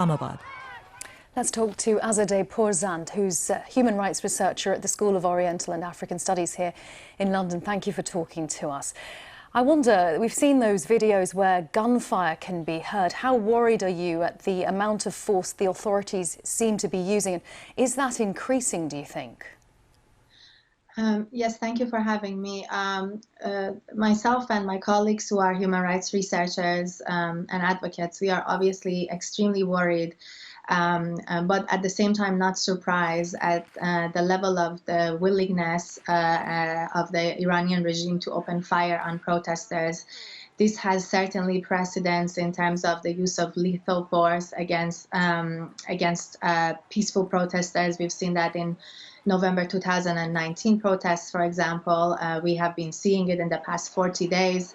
Islamabad. Let's talk to Azadeh Pourzand, who's a human rights researcher at the School of Oriental and African Studies here in London. Thank you for talking to us. I wonder, we've seen those videos where gunfire can be heard. How worried are you at the amount of force the authorities seem to be using? Is that increasing, do you think? Yes, thank you for having me. Myself and my colleagues who are human rights researchers and advocates, we are obviously extremely worried, but at the same time not surprised at the level of the willingness of the Iranian regime to open fire on protesters. This has certainly precedence in terms of the use of lethal force against peaceful protesters. We've seen that in November 2019 protests, for example. We have been seeing it in the past 40 days.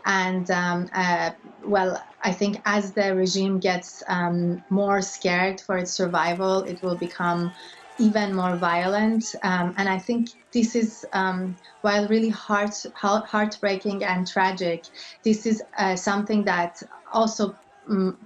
And, well, I think as the regime gets more scared for its survival, it will become even more violent. And I think this is, while really heartbreaking and tragic, this is something that also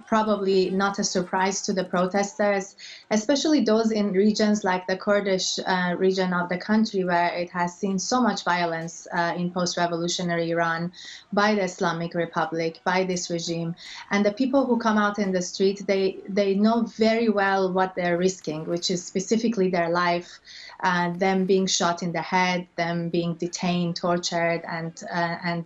probably not a surprise to the protesters, especially those in regions like the Kurdish region of the country, where it has seen so much violence in post-revolutionary Iran by the Islamic Republic, by this regime. And the people who come out in the street, they know very well what they're risking, which is specifically their life, them being shot in the head, them being detained, tortured, and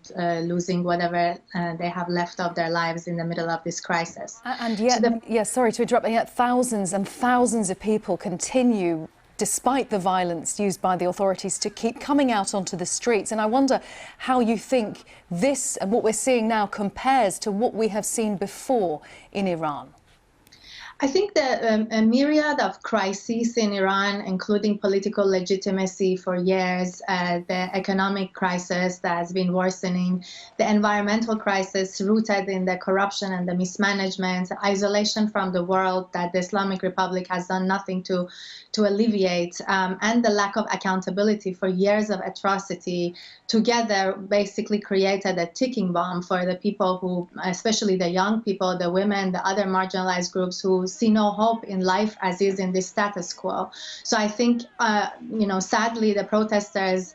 losing whatever they have left of their lives in the middle of this crisis. And yet, yes, sorry to interrupt, but yet thousands and thousands of people continue, despite the violence used by the authorities, to keep coming out onto the streets. And I wonder how you think this and what we're seeing now compares to what we have seen before in Iran. I think that a myriad of crises in Iran, including political legitimacy for years, the economic crisis that has been worsening, the environmental crisis rooted in the corruption and the mismanagement, isolation from the world that the Islamic Republic has done nothing to alleviate, and the lack of accountability for years of atrocity, together basically created a ticking bomb for the people who, especially the young people, the women, the other marginalized groups who see no hope in life as is in this status quo. So I think, sadly, the protesters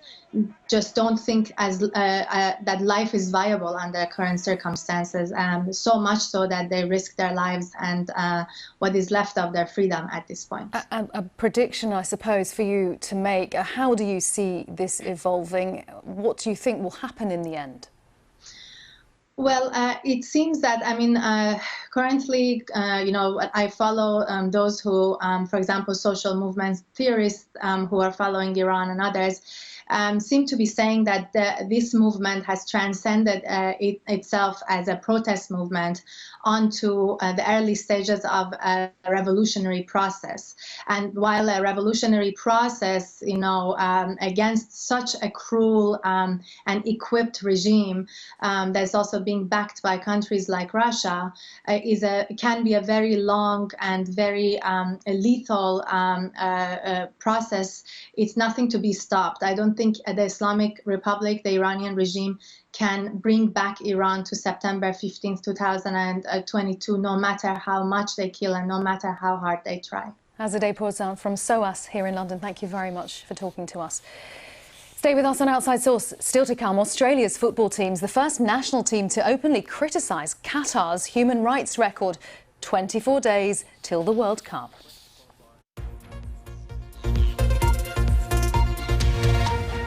just don't think that life is viable under current circumstances, so much so that they risk their lives and what is left of their freedom at this point. A prediction, I suppose, for you to make. How do you see this evolving? What do you think will happen in the end? Well, it seems that, currently, I follow those who, for example, social movements theorists who are following Iran and others, seem to be saying that this movement has transcended itself as a protest movement onto the early stages of a revolutionary process. And while a revolutionary process, against such a cruel and equipped regime that's also being backed by countries like Russia, can be a very long and very lethal process. It's nothing to be stopped. I don't think the Islamic Republic, the Iranian regime, can bring back Iran to September 15th, 2022, no matter how much they kill and no matter how hard they try. Azadeh Pourzand from SOAS here in London, thank you very much for talking to us. Stay with us on Outside Source. Still to come, Australia's football team's the first national team to openly criticise Qatar's human rights record. 24 days till the World Cup.